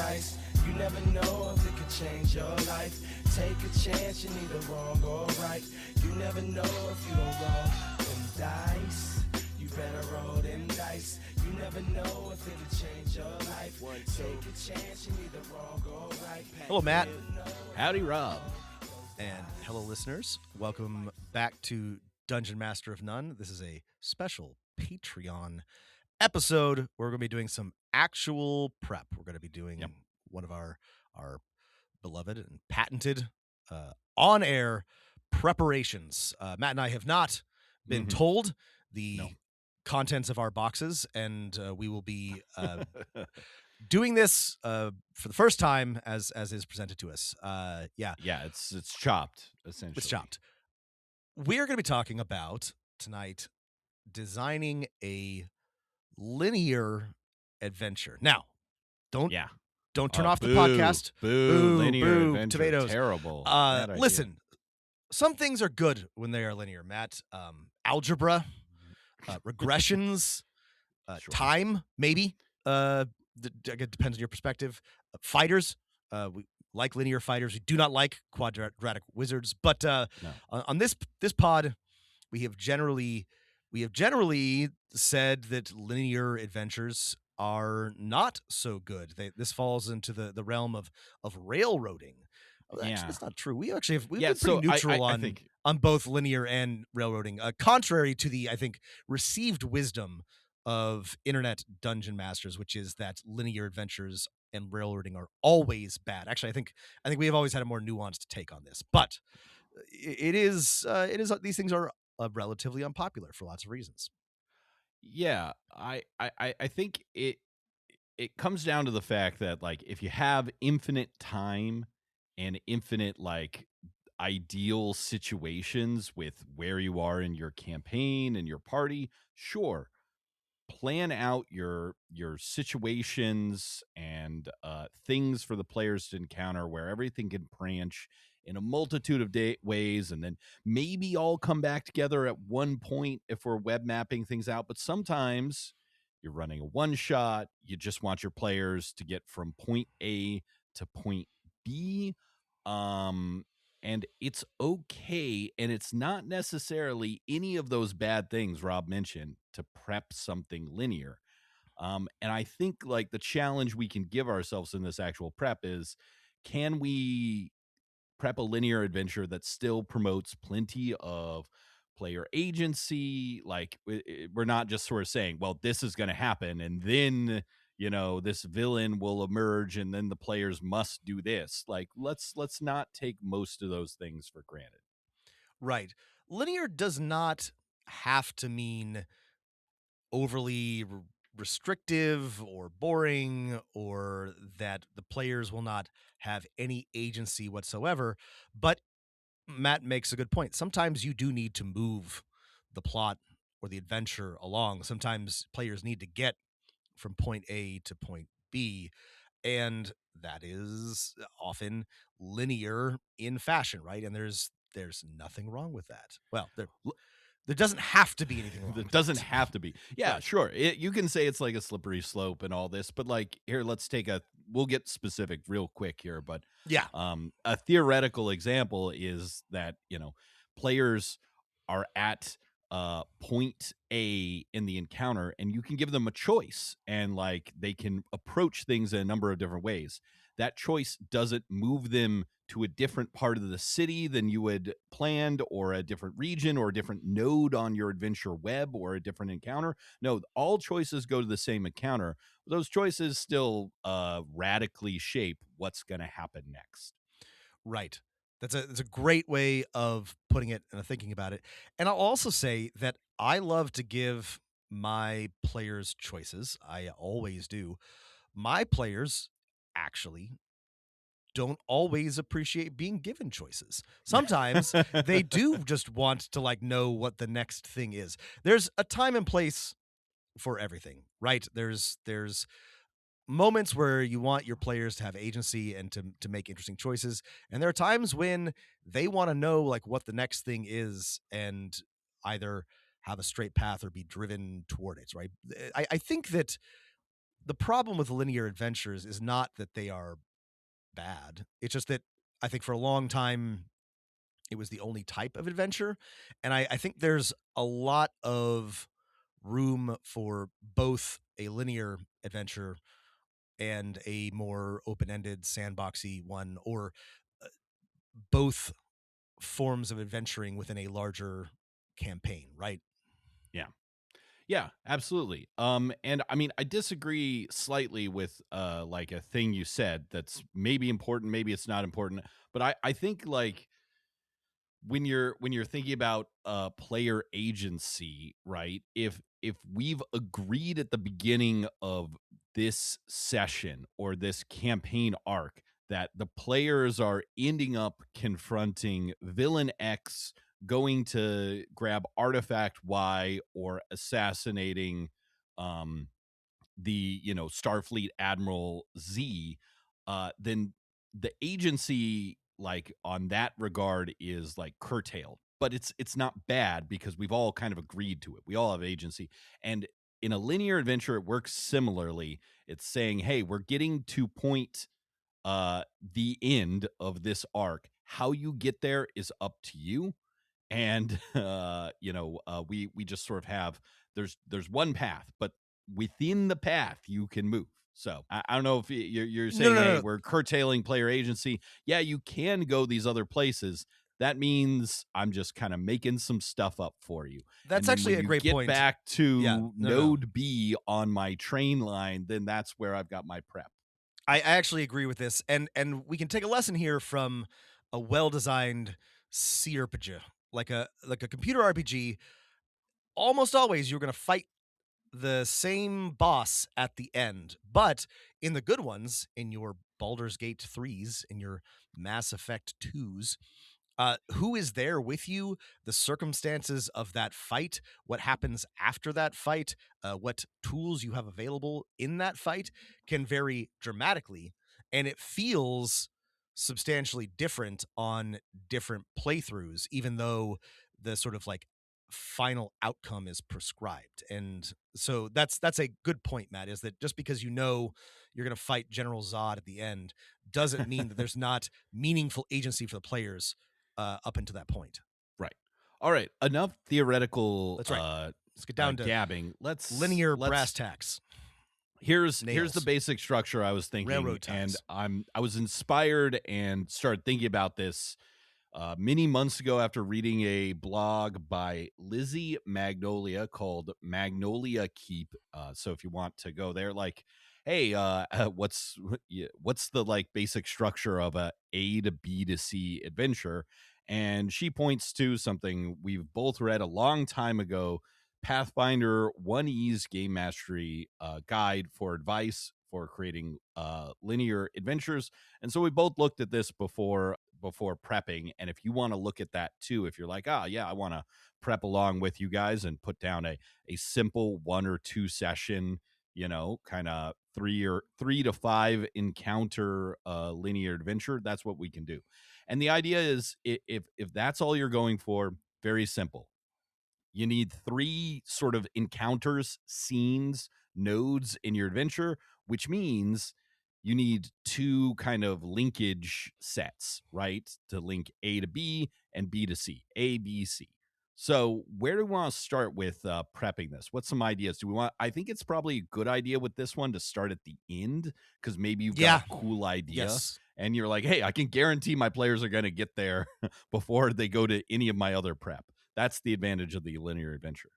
dice. You never know if it could change your life. Take a chance, you're neither wrong or right. You never know if you don't roll them dice. You better roll them dice. You never know if it could change your life. Take a chance, you're neither wrong or right. Hello, Matt. Howdy, Rob. And hello, listeners. Welcome back to Dungeon Master of None. This is a special Patreon episode where we're going to be doing some actual prep. We're going to be doing one of our beloved and patented on-air preparations. Matt and I have not been told the contents of our boxes, and we will be doing this for the first time as is presented to us. It's chopped, essentially. It's chopped. We are going to be talking about tonight designing a linear adventure. Now, don't turn off the podcast. Boo, linear adventure, tomatoes. terrible. Listen, some things are good when they are linear, Matt. Algebra, regressions, Sure. time, maybe. It depends on your perspective. Fighters, we like linear fighters. We do not like quadratic wizards. But on this pod, we have generally said that linear adventures are not so good. This falls into the realm of railroading. Actually, that's not true. We've been pretty neutral on both linear and railroading, contrary to the, I think, received wisdom of internet dungeon masters, which is that linear adventures and railroading are always bad. Actually, I think we have always had a more nuanced take on this, but it is these things are relatively unpopular for lots of reasons. Yeah, I think it comes down to the fact that, like, if you have infinite time and infinite, like, ideal situations with where you are in your campaign and your party, sure, plan out your situations and things for the players to encounter where everything can branch in a multitude of ways, and then maybe all come back together at one point if we're web mapping things out. But sometimes you're running a one shot, you just want your players to get from point A to point B, and it's okay, and it's not necessarily any of those bad things Rob mentioned to prep something linear. And I think, like, the challenge we can give ourselves in this actual prep is, can we prep a linear adventure that still promotes plenty of player agency? Like, we're not just sort of saying, well, this is going to happen, and then, you know, this villain will emerge, and then the players must do this. Like, let's not take most of those things for granted. Right. Linear does not have to mean overly restrictive or boring, or that the players will not have any agency whatsoever. But Matt makes a good point. Sometimes you do need to move the plot or the adventure along. Sometimes players need to get from point A to point B, and that is often linear in fashion, right? And there's nothing wrong with that. Well, there doesn't have to be anything wrong. It doesn't have to be. Yeah, right. Sure. You can say it's like a slippery slope and all this, but, like, here, we'll get specific real quick here. But yeah, a theoretical example is that, you know, players are at point A in the encounter, and you can give them a choice, and, like, they can approach things in a number of different ways. That choice doesn't move them to a different part of the city than you had planned, or a different region, or a different node on your adventure web, or a different encounter. No, all choices go to the same encounter. Those choices still radically shape what's going to happen next. Right. That's a great way of putting it and thinking about it. And I'll also say that I love to give my players choices. I always do. My players actually don't always appreciate being given choices. Sometimes they do just want to, like, know what the next thing is. There's a time and place for everything, right? There's moments where you want your players to have agency and to make interesting choices, and there are times when they want to know, like, what the next thing is, and either have a straight path or be driven toward it, right? I think that the problem with linear adventures is not that they are bad. It's just that I think for a long time it was the only type of adventure. And I think there's a lot of room for both a linear adventure and a more open-ended sandboxy one, or uh, both forms of adventuring within a larger campaign, right? Yeah. Yeah, absolutely. And I mean, I disagree slightly with like a thing you said that's maybe important, maybe it's not important, but I think like when you're thinking about player agency, right? If we've agreed at the beginning of this session or this campaign arc that the players are ending up confronting villain X, going to grab artifact Y, or assassinating um the Starfleet Admiral Z, then the agency, like, on that regard, is like curtailed. But it's not bad because we've all kind of agreed to it. We all have agency. And in a linear adventure, it works similarly. It's saying, hey, we're getting to point the end of this arc. How you get there is up to you. And we just sort of have, there's one path, but within the path you can move. So I don't know if you're No, saying, no, no, hey, no. we're curtailing player agency. Yeah, you can go these other places. That means I'm just kind of making some stuff up for you. That's And then actually when a you great get point. back Yeah, to no, no, no. node B on my train line, then that's where I've got my prep. I actually agree with this, and we can take a lesson here from a well-designed CRPG, like a computer RPG. Almost always, you're going to fight the same boss at the end. But in the good ones, in your Baldur's Gate 3s, in your Mass Effect 2s, who is there with you, the circumstances of that fight, what happens after that fight, what tools you have available in that fight can vary dramatically. And it feels substantially different on different playthroughs, even though the sort of like final outcome is prescribed. And so that's a good point, Matt, is that just because you know you're going to fight General Zod at the end doesn't mean that there's not meaningful agency for the players up until that point. Right. All right. Enough theoretical That's right. Let's get down to gabbing. Let's linear brass let's tacks, here's the nails, basic structure I was thinking, railroad and ties. I was inspired and started thinking about this many months ago after reading a blog by Lizzie Magnolia called Magnolia Keep. So if you want to go there, like, hey, what's the like basic structure of A to B to C adventure? And she points to something we've both read a long time ago, Pathfinder 1E's Game Mastery Guide for Advice for Creating Linear Adventures. And so we both looked at this before prepping. And if you want to look at that too, if you're like, yeah, I want to prep along with you guys and put down a simple 1 or 2 session, kind of 3 to 5 encounter linear adventure, that's what we can do. And the idea is, if that's all you're going for, very simple. You need 3 sort of encounters, scenes, nodes in your adventure, which means you need 2 kind of linkage sets, right? To link A to B and B to C, A, B, C. So where do we want to start with prepping this? What's some ideas? I think it's probably a good idea with this one to start at the end, because maybe you've got Yeah. a cool idea. Yes. And you're like, hey, I can guarantee my players are going to get there before they go to any of my other prep. That's the advantage of the linear adventure.